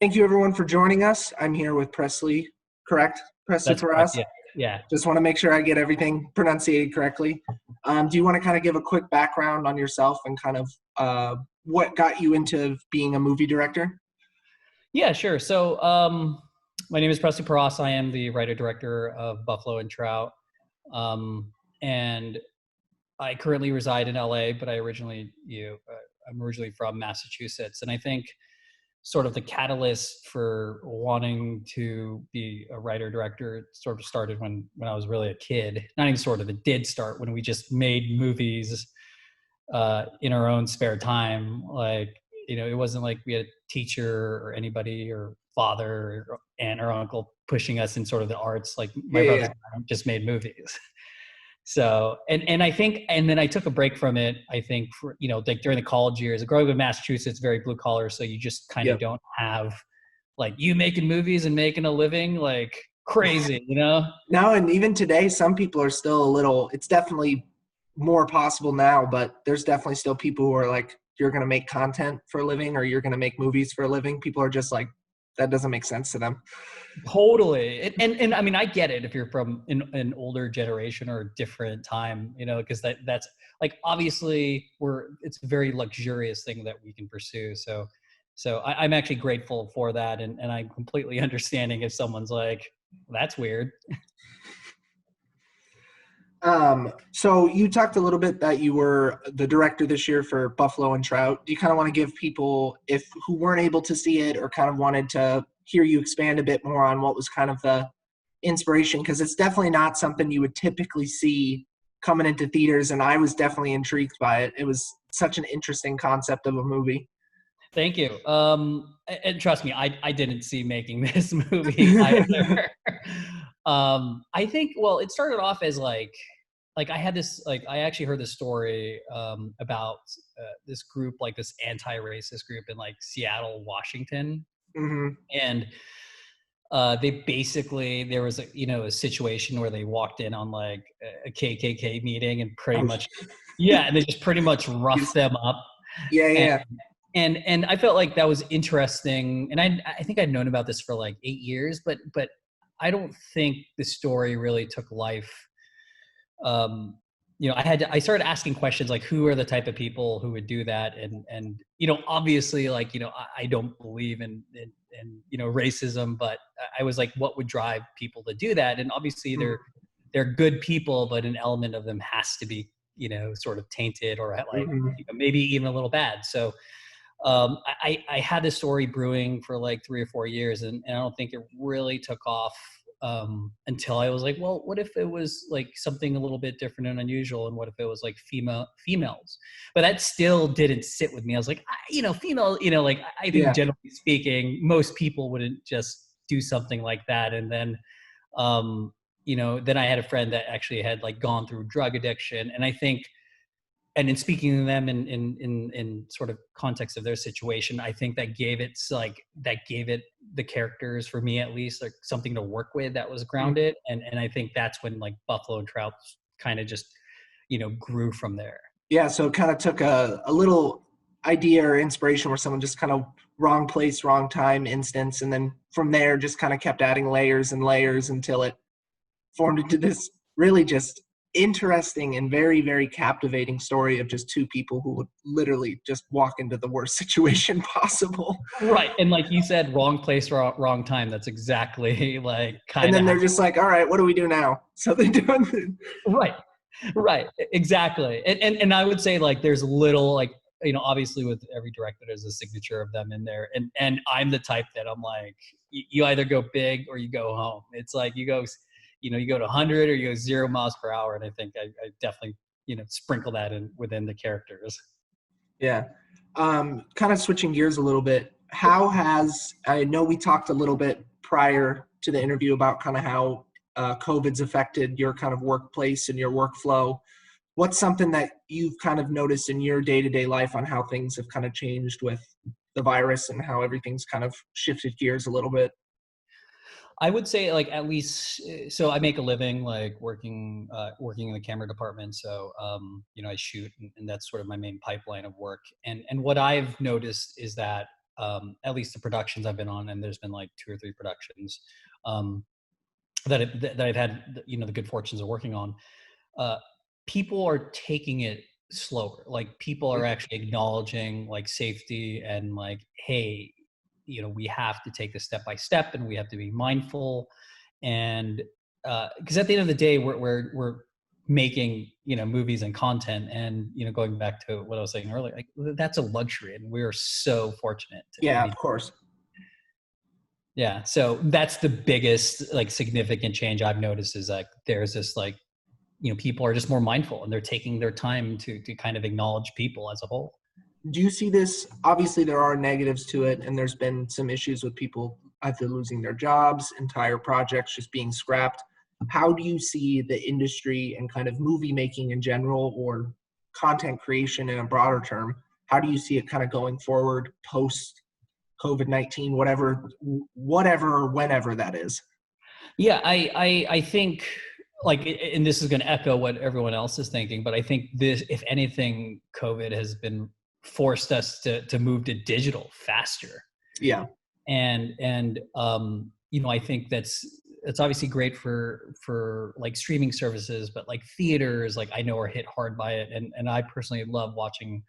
Thank you, everyone, for joining us. I'm here with Presley, correct? Presley That's for correct. us. Yeah. Yeah. Just want to make sure I get everything pronunciated correctly. Do you want to kind of give a quick background on yourself and kind of what got you into being a movie director? Yeah, sure. My name is Presley Paras. I am the writer director of Buffalo and Trout. And I currently reside in LA, but I'm originally from Massachusetts. And I think sort of the catalyst for wanting to be a writer director sort of started when I was really a kid. Not even sort of, it did start when we just made movies in our own spare time. It wasn't like we had a teacher or anybody or father or aunt or uncle pushing us in sort of the arts. Like Yeah, my yeah, brothers yeah. and I just made movies. So, and I think, and then I took a break from it. I think for, like during the college years, growing up in Massachusetts, very blue collar. So you just kind of Yep. don't have like you making movies and making a living like crazy. No, and even today, some people are still a little, it's definitely more possible now, but there's definitely still people who are like, you're going to make content for a living or you're going to make movies for a living. People are just like, that doesn't make sense to them. Totally. And I mean, I get it if you're from an older generation or a different time, because that's like, obviously it's a very luxurious thing that we can pursue. So I'm actually grateful for that. And I'm completely understanding if someone's like, that's weird. So you talked a little bit that you were the director this year for Buffalo and Trout. Do you kind of want to give people if who weren't able to see it or kind of wanted to hear you expand a bit more on what was kind of the inspiration? Because it's definitely not something you would typically see coming into theaters, and I was definitely intrigued by it. It was such an interesting concept of a movie. Thank you. And trust me, I didn't see making this movie either. I think, well, it started off as like I had this, like, I actually heard this story about this group, like this anti-racist group in like Seattle, Washington. Hmm. And there was a situation where they walked in on like a KKK meeting and pretty Oh, much, yeah, and they just pretty much roughed them up. yeah, And yeah, and I felt like that was interesting. And I think I'd known about this for like 8 years, but I don't think the story really took life. Um, I started asking questions like, who are the type of people who would do that? And obviously, like, I don't believe in racism, but I was like, what would drive people to do that? And obviously, mm, they're good people, but an element of them has to be, sort of tainted or like, mhm. maybe even a little bad. So I had this story brewing for like 3 or 4 years, and I don't think it really took off until I was like, well, what if it was like something a little bit different and unusual, and what if it was like females? But that still didn't sit with me. I was like, female, like I think Yeah, generally speaking, most people wouldn't just do something like that. And then, then I had a friend that actually had like gone through drug addiction, and I think and in speaking to them in sort of context of their situation, I think that gave it the characters, for me at least, like something to work with that was mm, grounded. And I think that's when like Buffalo and Trout kind of just, grew from there. yeah. So it kind of took a little idea or inspiration where someone just kind of wrong place, wrong time instance, and then from there just kind of kept adding layers and layers until it formed into this really just interesting and very, very captivating story of just two people who would literally just walk into the worst situation possible. Right. And like you said, wrong place, wrong time. That's exactly like And kind of then how. they're just like, all right, what do we do now? So they do it. Right. Right. Exactly. And I would say like there's little like, obviously with every director there's a signature of them in there. And I'm the type that I'm like, you either go big or you go home. It's like you go to 100 or you go 0 miles per hour. And I think I definitely, sprinkle that in within the characters. Yeah. Kind of switching gears a little bit. How has, I know we talked a little bit prior to the interview about kind of how COVID's affected your kind of workplace and your workflow. What's something that you've kind of noticed in your day-to-day life on how things have kind of changed with the virus and how everything's kind of shifted gears a little bit? I would say like at least so I make a living like working in the camera department. So I shoot and that's sort of my main pipeline of work. And what I've noticed is that at least the productions I've been on, and there's been like 2 or 3 productions that I've had, you know, the good fortunes of working on. Uh, People are taking it slower. Like people are actually acknowledging like safety and like, hey, you know, we have to take this step by step, and we have to be mindful. And because at the end of the day, we're making, you know, movies and content, and, you know, going back to what I was saying earlier, like that's a luxury, and we're so fortunate to Yeah, be. of course. Yeah, so that's the biggest like significant change I've noticed, is like there's this like, you know, people are just more mindful, and they're taking their time to kind of acknowledge people as a whole. Do you see this? Obviously, there are negatives to it, and there's been some issues with people either losing their jobs, entire projects just being scrapped. How do you see the industry and kind of movie making in general, or content creation in a broader term? How do you see it kind of going forward post COVID-19, whatever or whenever that is? Yeah, I think like, and this is going to echo what everyone else is thinking, but I think this, if anything, COVID has been forced us to move to digital faster. Yeah. And you know, I think it's obviously great for like streaming services, but like theaters, like I know are hit hard by it, and I personally love watching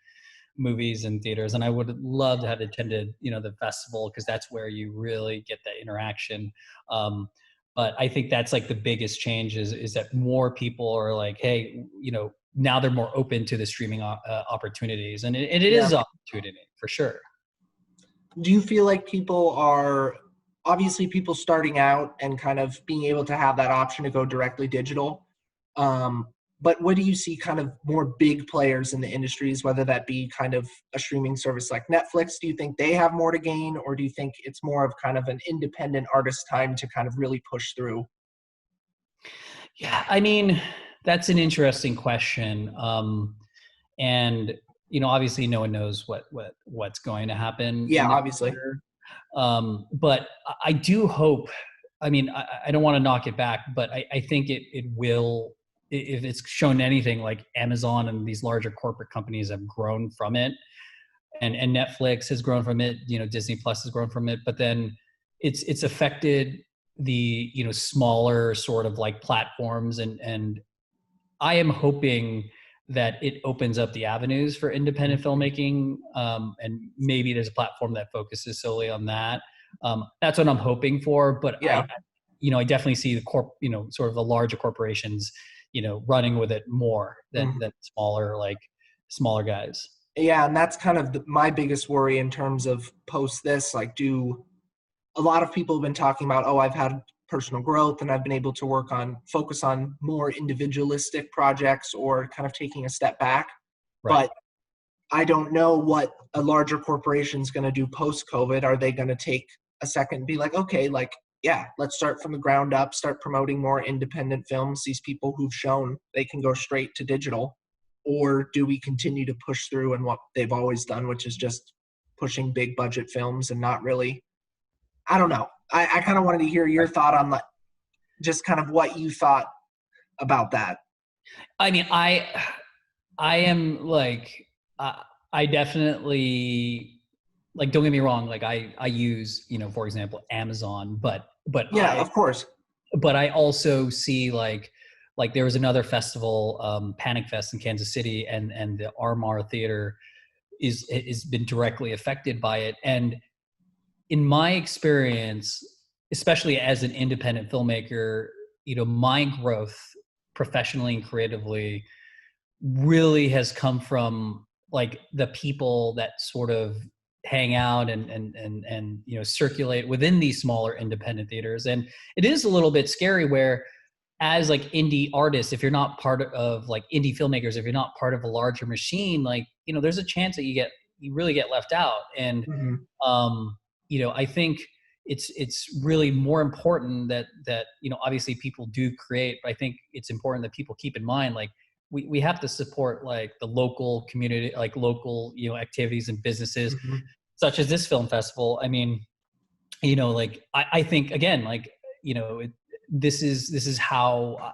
movies in theaters, and I would love to have attended, you know, the festival, because that's where you really get that interaction. But I think that's like the biggest change is that more people are like, hey, you know, now they're more open to the streaming opportunities, and it Yeah. is an opportunity for sure. Do you feel like people are obviously people starting out and kind of being able to have that option to go directly digital? Um, but what do you see kind of more big players in the industries, whether that be kind of a streaming service like Netflix? Do you think they have more to gain, or do you think it's more of kind of an independent artist time to kind of really push through? Yeah, I mean, that's an interesting question. And you know, obviously, no one knows what's going to happen Yeah, in the obviously. future. But I do hope. I mean, I don't want to knock it back, but I think it will. If it's shown anything, like Amazon and these larger corporate companies have grown from it, and Netflix has grown from it. You know, Disney Plus has grown from it, but then it's affected the, you know, smaller sort of like platforms, and I am hoping that it opens up the avenues for independent filmmaking, and maybe there's a platform that focuses solely on that. That's what I'm hoping for. But Yeah. you know, I definitely see you know, sort of the larger corporations, you know, running with it more than Mhm. smaller guys. Yeah, and that's kind of my biggest worry in terms of post this. Like, do a lot of people have been talking about, oh, I've had personal growth and I've been able to focus on more individualistic projects or kind of taking a step back. Right. But I don't know what a larger corporation is going to do post COVID. Are they going to take a second and be like, okay, like, yeah, let's start from the ground up, start promoting more independent films, these people who've shown they can go straight to digital? Or do we continue to push through and what they've always done, which is just pushing big budget films and not really, I don't know. I kind of wanted to hear your Right. thought on like just kind of what you thought about that. I mean, I am like, I definitely, like, don't get me wrong, like I use, you know, for example, Amazon, Yeah, of course. but I also see like there was another festival, Panic Fest in Kansas City, and the Armar Theater is been directly affected by it. And in my experience, especially as an independent filmmaker, you know, my growth professionally and creatively really has come from like the people that sort of hang out and you know, circulate within these smaller independent theaters. And it is a little bit scary where, as like indie artists, if you're not part of like indie filmmakers, if you're not part of a larger machine, like, you know, there's a chance that you really get left out. And Hmm. you know, I think it's really more important that you know, obviously people do create, but I think it's important that people keep in mind, like, we have to support like the local community, like local, you know, activities and businesses Hmm. such as this film festival. I mean, you know, like I think again, like, you know, this is how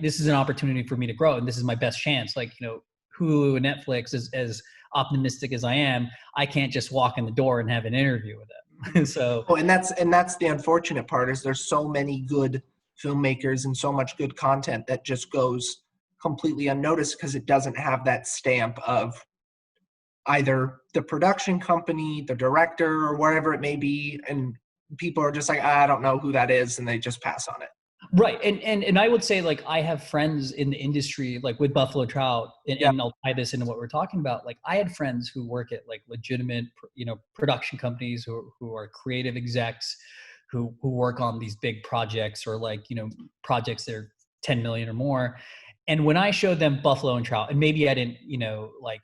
this is an opportunity for me to grow, and this is my best chance. Like, you know, Hulu and Netflix, as optimistic as I am, I can't just walk in the door and have an interview with them. So, Oh, and that's the unfortunate part is there's so many good filmmakers and so much good content that just goes completely unnoticed because it doesn't have that stamp of either the production company, the director, or whatever it may be, and people are just like, I don't know who that is, and they just pass on it. right. And I would say, like, I have friends in the industry, like with Buffalo Trout, Yeah. and I'll tie this into what we're talking about. Like, I had friends who work at like legitimate, production companies who are creative execs who work on these big projects, or like, projects that are 10 million or more. And when I showed them Buffalo and Trout, and maybe I didn't, like,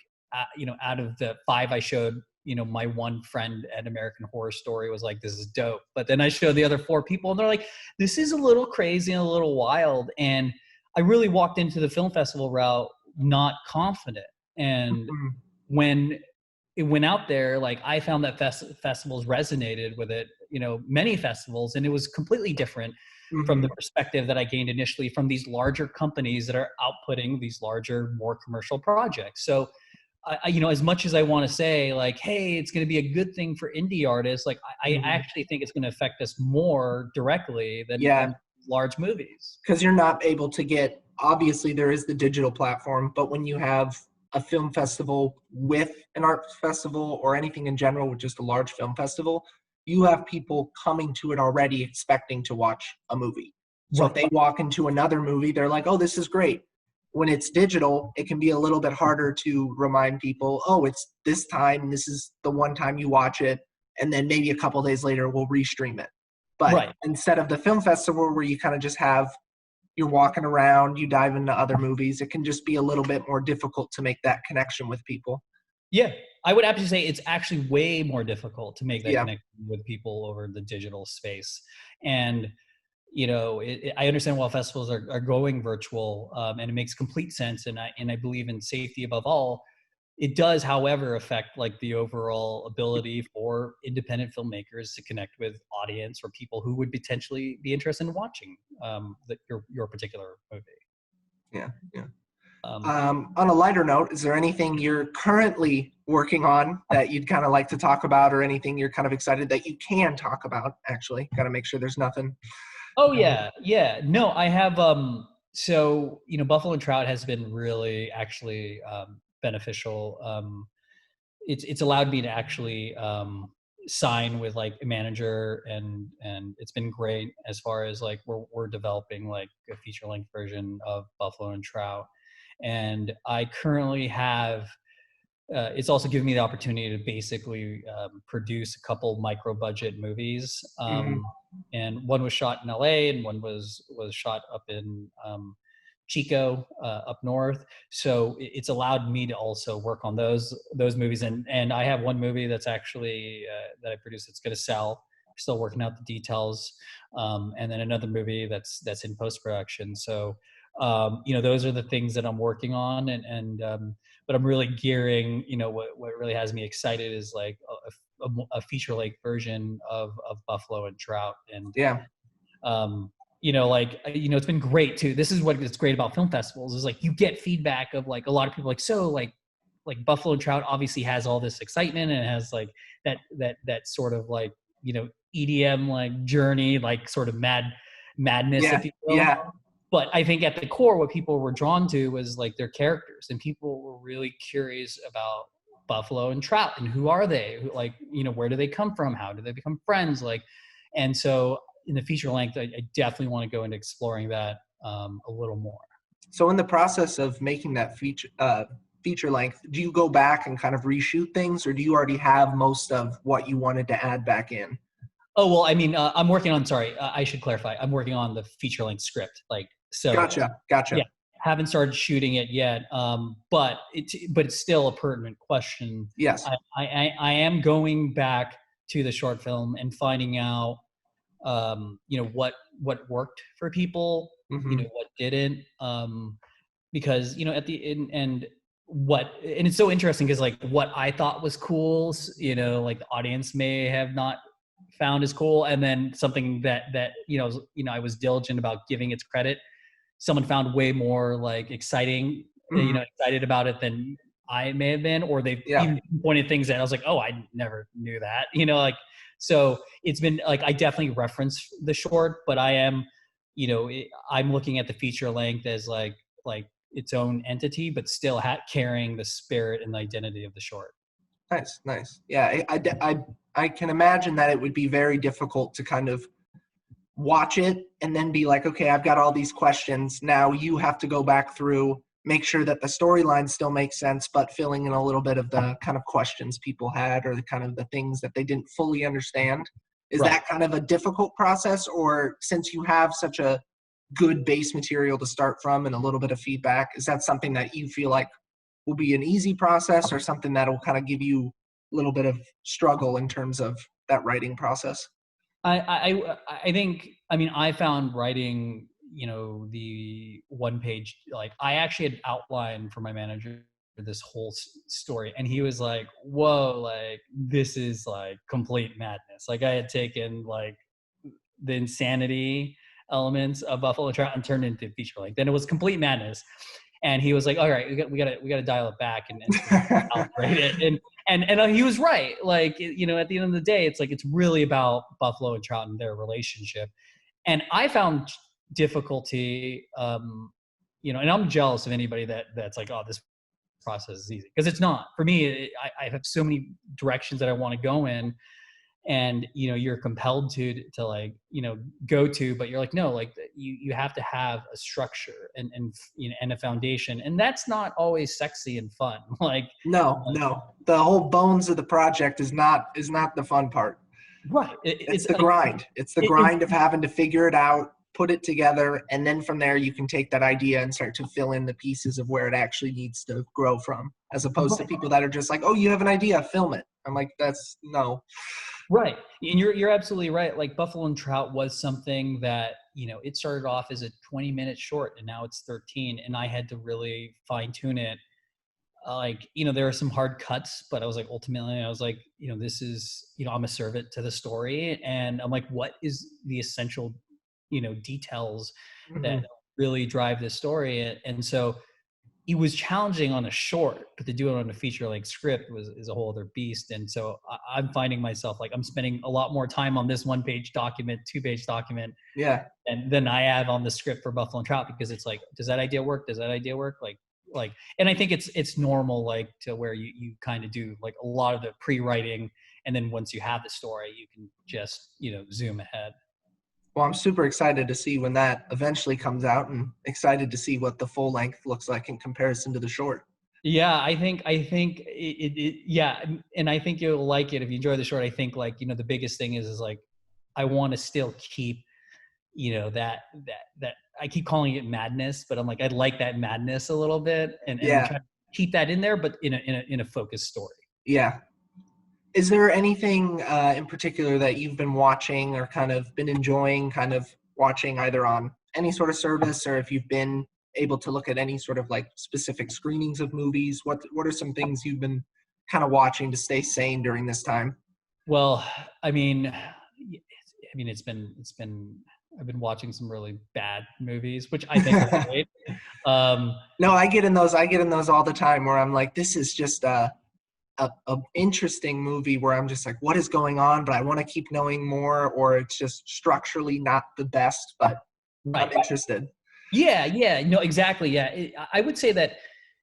out of the 5 I showed, my one friend at American Horror Story was like, this is dope. But then I showed the other 4 people and they're like, this is a little crazy and a little wild. And I really walked into the film festival route not confident. And Mhm. when it went out there, like, I found that festivals resonated with it, many festivals, and it was completely different from the Mhm. perspective that I gained initially from these larger companies that are outputting these larger, more commercial projects. So as much as I want to say, like, hey, it's going to be a good thing for indie artists, like, I Mhm. actually think it's going to affect us more directly Yeah, than large movies. because you're not able to get, obviously there is the digital platform, but when you have a film festival with an art festival or anything in general with just a large film festival, you have people coming to it already expecting to watch a movie. So if Right. they walk into another movie, they're like, oh, this is great. When it's digital, it can be a little bit harder to remind people, oh, it's this time, this is the one time you watch it, and then maybe a couple days later we'll restream it. But Right. instead of the film festival where you kind of just have, you're walking around, you dive into other movies, it can just be a little bit more difficult to make that connection with people. Yeah. I would actually say it's actually way more difficult to make that Yeah. connection with people over the digital space. And I understand why festivals are going virtual, and it makes complete sense. And I believe in safety above all. It does, however, affect like the overall ability for independent filmmakers to connect with audience or people who would potentially be interested in watching your particular movie. Yeah. Yeah. Um, On a lighter note, is there anything you're currently working on that you'd kind of like to talk about, or anything you're kind of excited that you can talk about? Actually, got to make sure there's nothing. oh yeah, yeah. No, I have. So Buffalo and Trout has been really actually beneficial. It's allowed me to actually sign with like a manager, and it's been great as far as like we're developing like a feature length version of Buffalo and Trout, and I currently have. It's also given me the opportunity to basically produce a couple micro budget movies, Mm-hmm. and one was shot in LA and one was shot up in Chico, up north. So it's allowed me to also work on those movies, and I have one movie that's actually that I produced that's going to sell. Still working out the details, and then another movie that's in post production. So those are the things that I'm working on, and but I'm really gearing. What really has me excited is like a feature length version of Buffalo and Trout, and Yeah. it's been great too. This is what is great about film festivals is like you get feedback of like a lot of people like, so like Buffalo and Trout obviously has all this excitement and it has like that sort of like EDM like journey, like sort of madness, Yeah. if you will. Yeah. But I think at the core what people were drawn to was like their characters, and people were really curious about Buffalo and Trout and who are they, like where do they come from, how do they become friends, like. And so in the feature length, I definitely want to go into exploring that a little more. So in the process of making that feature length, do you go back and kind of reshoot things, or do you already have most of what you wanted to add back in? Oh, well, I mean, I'm working on, sorry, I should clarify. I'm working on the feature length script. Like, so Gotcha. yeah, Gotcha. haven't started shooting it yet. But it's still a pertinent question. Yes. I am going back to the short film and finding out, what worked for people, Mm-hmm. what didn't. Because at the end, and it's so interesting because like what I thought was cool, like the audience may have not found as cool, and then something that I was diligent about giving its credit, someone found way more like exciting, Mm-hmm. excited about it than I may have been, or they've Yeah. even pointed things that I was like, oh, I never knew that, like, so it's been like, I definitely reference the short, but I am, I'm looking at the feature length as like its own entity, but still carrying the spirit and the identity of the short. Nice, nice. Yeah, I can imagine that it would be very difficult to kind of watch it and then be like, okay, I've got all these questions. Now you have to go back through, make sure that the storyline still makes sense, but filling in a little bit of the kind of questions people had or the kind of the things that they didn't fully understand. Is Right. that kind of a difficult process? Or since you have such a good base material to start from and a little bit of feedback, is that something that you feel like will be an easy process or something that will kind of give you a little bit of struggle in terms of that writing process? I think, I mean, I found writing, the one page, like I actually had outlined for my manager this whole story, and he was like, whoa, like this is like complete madness. Like I had taken like the insanity elements of Buffalo Trout and turned it into feature length. Then it was complete madness. And he was like, all right, we gotta dial it back and calibrate it. And he was right. Like, at the end of the day, it's like, it's really about Buffalo and Trout and their relationship. And I found difficulty, and I'm jealous of anybody that's like, oh, this process is easy, because it's not. For me, I have so many directions that I want to go in, and you're compelled to like go to, but you're like, no, like you have to have a structure and a foundation, and that's not always sexy and fun. Like, No, the whole bones of the project is not the fun part. right, It's it's the like grind. It's the grind of having to figure it out, put it together, and then from there you can take that idea and start to fill in the pieces of where it actually needs to grow from, as opposed to right. people that are just like, oh, you have an idea, film it. I'm like, that's no. Right. And you're absolutely right. Like Buffalo and Trout was something that, it started off as a 20-minute short, and now it's 13, and I had to really fine tune it. Like, there are some hard cuts, but I was like, ultimately I was like, this is, I'm gonna serve it to the story. And I'm like, what is the essential, details Mm-hmm. that really drive this story? And so it was challenging on a short, but to do it on a feature length script is a whole other beast. And so I'm finding myself like I'm spending a lot more time on this 1-page document, 2-page document, Yeah. and than I have on the script for Buffalo and Trout, because it's like, does that idea work? Does that idea work? Like, and I think it's normal, like to where you kind of do like a lot of the pre-writing, and then once you have the story, you can just zoom ahead. Well, I'm super excited to see when that eventually comes out, and excited to see what the full length looks like in comparison to the short. Yeah, I think yeah, and I think you'll like it if you enjoy the short. I think like the biggest thing is like I want to still keep that I keep calling it madness, but I'm like, I'd like that madness a little bit, and I'm Yeah. trying to keep that in there, but in a focused story. Yeah. Is there anything in particular that you've been watching or kind of been enjoying kind of watching either on any sort of service, or if you've been able to look at any sort of like specific screenings of movies? What are some things you've been kind of watching to stay sane during this time? Well, I mean, it's been I've been watching some really bad movies, which I think are great. Um, No, I get in those all the time where I'm like, this is just a interesting movie where I'm just like, what is going on? But I want to keep knowing more, or it's just structurally not the best, but I'm right. interested. Yeah, no, exactly. Yeah, I would say that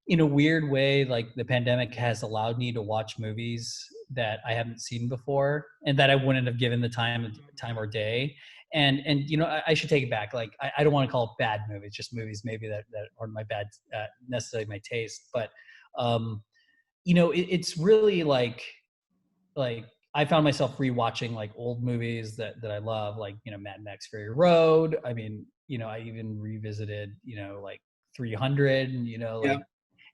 in a weird way, like the pandemic has allowed me to watch movies that I haven't seen before, and that I wouldn't have given the time or day. And I should take it back. Like I don't want to call it bad movies, just movies maybe that aren't my bad, necessarily my taste. But it's really like I found myself rewatching like old movies that I love, like Mad Max Fury Road. I mean, I even revisited like 300, and Yeah. like,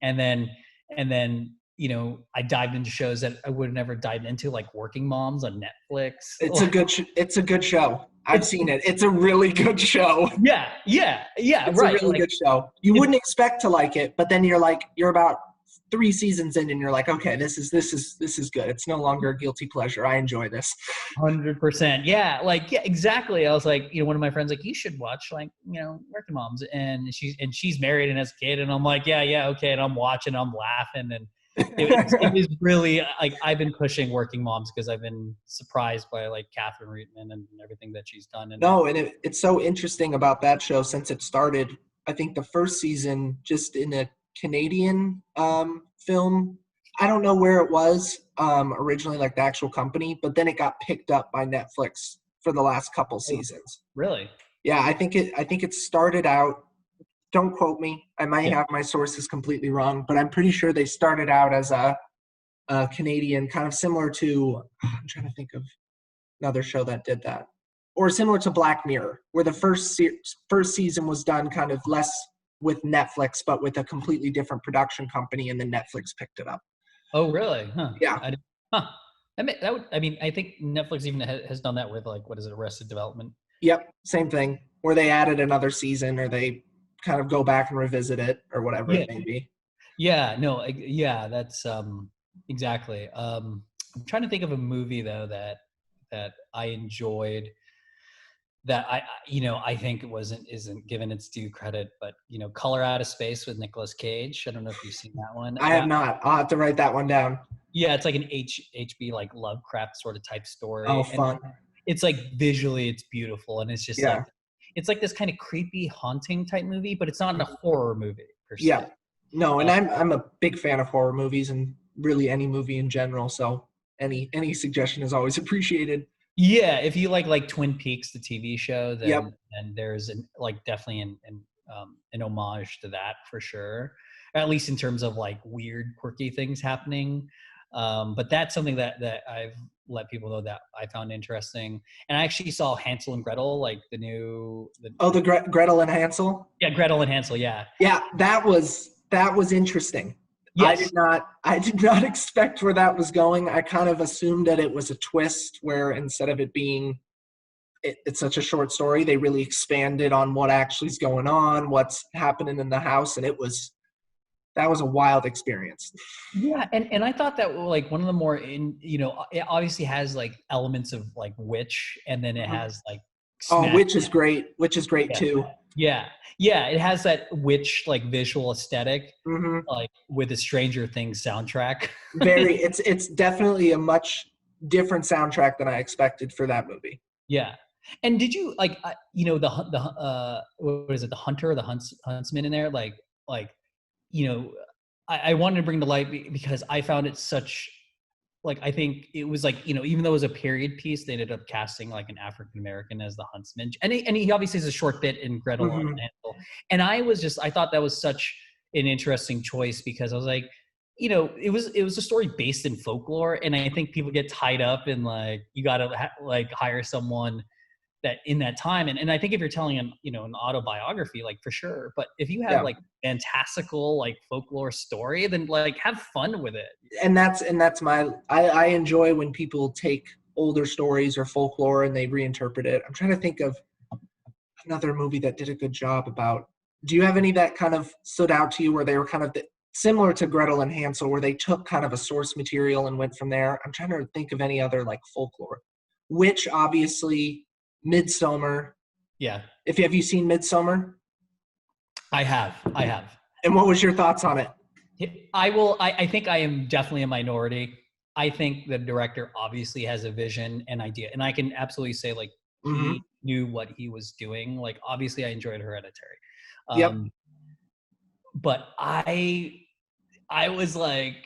and then I dived into shows that I would have never dived into, like Working Moms on Netflix. It's a good show. I've it's, seen it. It's a really good show. yeah, It's a right. really Like good show. You it's wouldn't expect to like it, but then you're about 3 seasons in, and you're like, okay, this is good. It's no longer a guilty pleasure. I enjoy this. 100%. Yeah, like yeah, exactly. I was like, one of my friends like, you should watch like Working Moms, and she's married and has a kid, and I'm like, yeah, okay, and I'm watching, I'm laughing, it was really like I've been pushing Working Moms because I've been surprised by like Catherine Reitman and everything that she's done in it. No, and it's so interesting about that show since it started. I think the first season, just in a Canadian film, I don't know where it was originally, like the actual company, but then it got picked up by Netflix for the last couple Oh, seasons. really? Yeah, I think it started out. Don't quote me. I might Yeah. have my sources completely wrong, but I'm pretty sure they started out as a Canadian, kind of similar to. I'm trying to think of another show that did that, or similar to Black Mirror, where the first season was done kind of less with Netflix, but with a completely different production company, and then Netflix picked it up. Oh, really? Huh. Yeah. Huh. That would. I mean, I think Netflix even has done that with like what is it, Arrested Development? Yep. Same thing. Where they added another season, or they kind of go back and revisit it, or whatever Yeah. it may be. Yeah. No. Yeah. That's exactly. I'm trying to think of a movie though that I enjoyed that I think it isn't given its due credit, but Color Out of Space with Nicolas Cage. I don't know if you've seen that one. I have not. I'll have to write that one down. Yeah, it's like an HB like Lovecraft sort of type Oh, story, and fun. it's like visually it's beautiful, and it's just like Yeah. it's like this kind of creepy haunting type movie, but it's not a horror movie per Yeah. se. No, and Uh, I'm a big fan of horror movies and really any movie in general. So any suggestion is always appreciated. yeah, if you like Twin Peaks, the TV show, Yep. then there's like definitely an homage to that for sure, at least in terms of like weird, quirky things happening. But that's something that I've let people know that I found interesting. And I actually saw Hansel and Gretel, like Oh, the Gretel and Hansel. yeah, Gretel and Hansel, yeah. Yeah, that was interesting. Yes. I did not expect where that was going. I kind of assumed that it was a twist where instead of it being it's such a short story, they really expanded on what actually is going on, what's happening in the house, and that was a wild experience. Yeah, and I thought that like one of the more it obviously has like elements of like witch, and then it Mhm. has like Oh, smash. which is great. Which is great Yeah, too. yeah. It has that witch like visual aesthetic, Hmm. like with the Stranger Things soundtrack. Very. It's definitely a much different soundtrack than I expected for that movie. Yeah. And did you like the what is it, the hunter, the huntsman in there, like you know I wanted to bring to light because I found it such like I think it was like even though it was a period piece, they ended up casting like an African American as the huntsman, and he obviously has a short bit in Gretel and Hmm. Hansel, and I thought that was such an interesting choice because I was like, it was a story based in folklore, and I think people get tied up in like you got to like hire someone that in that time, and I think if you're telling an autobiography, like for sure, but if you have Yeah. like fantastical like folklore story, then like have fun with it. And that's I enjoy when people take older stories or folklore and they reinterpret it. I'm trying to think of another movie that did a good job about. Do you have any that kind of stood out to you where they were kind of similar to Gretel and Hansel, where they took kind of a source material and went from there? I'm trying to think of any other like folklore. Which obviously, Midsummer. Yeah, If you have you seen Midsummer, I have. and what was your thoughts on it? I will. I think I am definitely a minority. I think the director obviously has a vision and idea, and I can absolutely say like he Hmm. knew what he was doing. Like obviously, I enjoyed Hereditary, Yep. um, but I was like,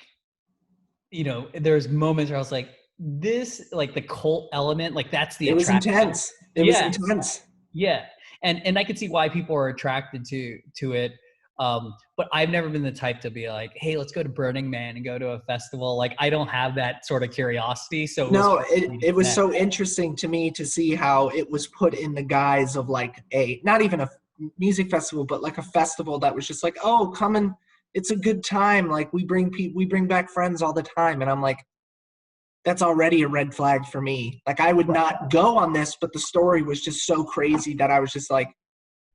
there's moments where I was like, this like the cult element, like that's the It was attraction. intense. It was Yeah, intense. yeah, and I can see why people are attracted to it. But I've never been the type to be like, hey, let's go to Burning Man and go to a festival. Like I don't have that sort of curiosity, so it was No, hard for me to it was connect. so interesting to me to see how it was put in the guise of like a not even a music festival, but like a festival that was just like, oh, come and it's a good time. Like we bring back friends all the time, and I'm like, that's already a red flag for me. Like I would not go on this, but the story was just so crazy that I was just like,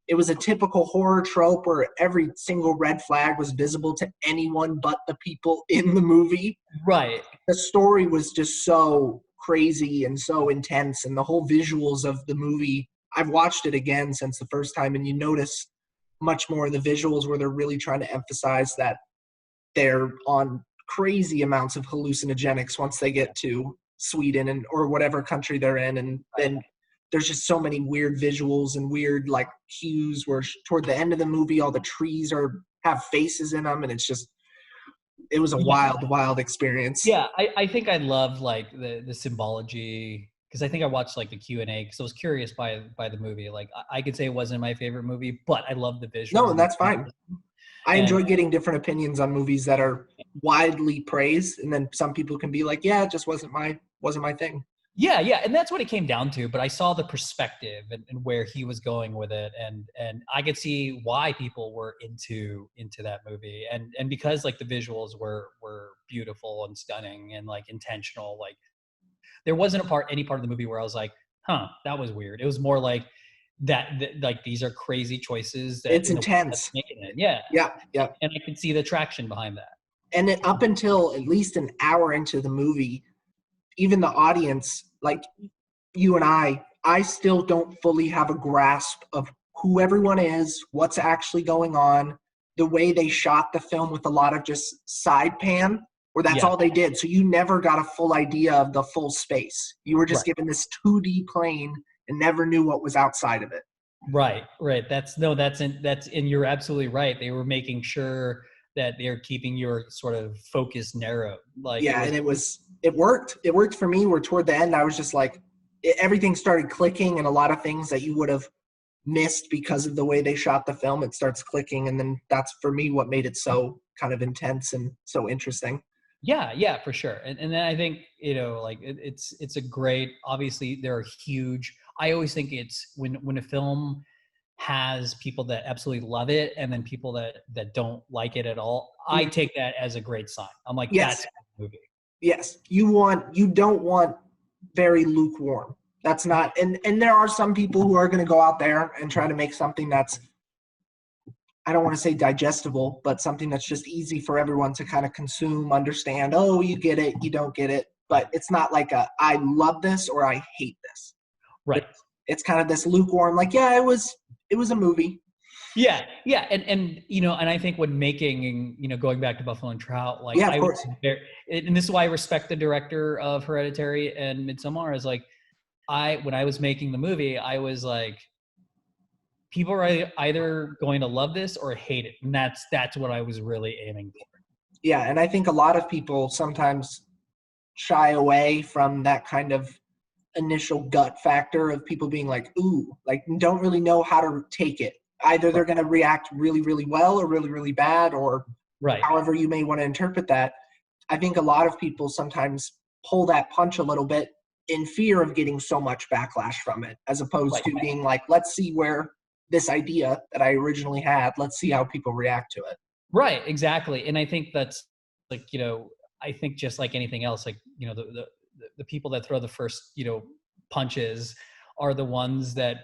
it was a typical horror trope where every single red flag was visible to anyone but the people in the movie. Right. The story was just so crazy and so intense, and the whole visuals of the movie, I've watched it again since the first time, and you notice much more in the visuals where they're really trying to emphasize that they're on crazy amounts of hallucinogenics once they get to Sweden and or whatever country they're in, and then there's just so many weird visuals and weird like cues where toward the end of the movie all the trees have faces in them, and it was a wild experience. Yeah, I think I love like the symbology, because I think I watched like the Q&A because I was curious by the movie. Like I could say it wasn't my favorite movie, but I love the visuals. No, and that's fine. I And enjoy getting different opinions on movies that are widely praised, and then some people can be like, yeah, it just wasn't my thing. yeah, and that's what it came down to. But I saw the perspective and where he was going with it, and I could see why people were into that movie, and because like the visuals were beautiful and stunning and like intentional. Like there wasn't any part of the movie where I was like, huh, that was weird. It was more like that like these are crazy choices that it's intense. Making it. Yeah. And I could see the traction behind that. And then up until at least an hour into the movie, even the audience, like you and I still don't fully have a grasp of who everyone is, what's actually going on, the way they shot the film with a lot of just side pan, where that's all they did. So you never got a full idea of the full space. You were just given this 2D plane and never knew what was outside of it. Right. And you're absolutely right. They were making sure that they're keeping your sort of focus narrow. Like it worked. It worked for me, where toward the end I was just like, everything started clicking, and a lot of things that you would have missed because of the way they shot the film, it starts clicking, and then that's for me what made it so kind of intense and so interesting. Yeah, for sure. And then I think, like it's a great, obviously there are huge, I always think it's when a film has people that absolutely love it and then people that don't like it at all, I take that as a great sign. I'm like, that's a good movie. Yes. You don't want very lukewarm. That's not, and there are some people who are going to go out there and try to make something that's, I don't want to say digestible, but something that's just easy for everyone to kind of consume, understand. Oh, you get it, you don't get it. But it's not like I love this or I hate this. Right. It's kind of this lukewarm, like, yeah, it was a movie. Yeah. And I think when making, going back to Buffalo and Trout, like, of course. And this is why I respect the director of Hereditary and Midsommar, is like, when I was making the movie, I was like, people are either going to love this or hate it. And that's what I was really aiming for. Yeah. And I think a lot of people sometimes shy away from that kind of initial gut factor of people being like, ooh, like don't really know how to take it. Either they're going to react really, really well or really, really bad, or however you may want to interpret that. I think a lot of people sometimes pull that punch a little bit in fear of getting so much backlash from it, as opposed to being like, let's see where this idea that I originally had, let's see how people react to it. Right, exactly. And I think that's like, I think just like anything else, like, the people that throw the first, punches are the ones that,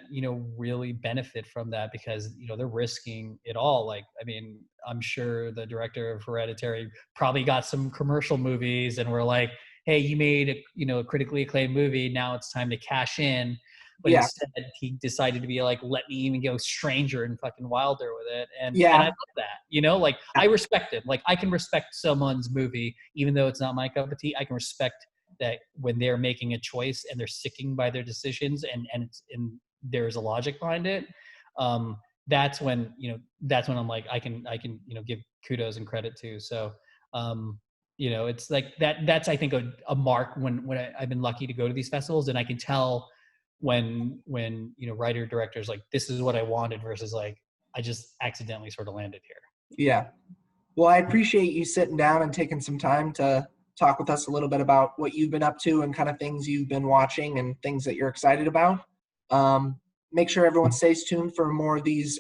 really benefit from that, because, they're risking it all. Like, I mean, I'm sure the director of Hereditary probably got some commercial movies and we're like, hey, you made a critically acclaimed movie. Now it's time to cash in. But instead he decided to be like, let me even go stranger and fucking wilder with it. And I love that, like I respect it. Like I can respect someone's movie, even though it's not my cup of tea. I can respect that when they're making a choice and they're sticking by their decisions and there's a logic behind it. That's when I'm like, I can, give kudos and credit to. So, it's like that's, I think a mark when I've been lucky to go to these festivals, and I can tell when writer directors like, this is what I wanted versus like, I just accidentally sort of landed here. Yeah. Well, I appreciate you sitting down and taking some time to talk with us a little bit about what you've been up to and kind of things you've been watching and things that you're excited about. Make sure everyone stays tuned for more of these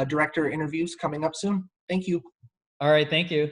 director interviews coming up soon. Thank you. All right. Thank you.